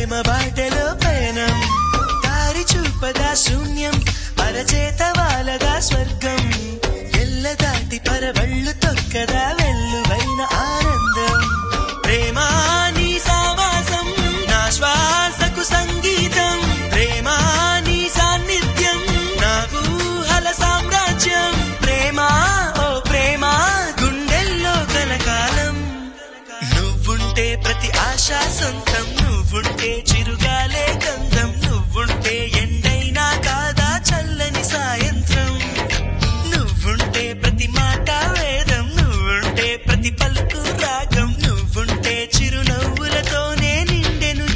ప్రేమ బాటలో పయనం దారి చూపదా శూన్యం అరచేత వాలదా స్వర్గం ఎల్ల దాటి పరవళ్ళు తొక్కదా వెళ్ళ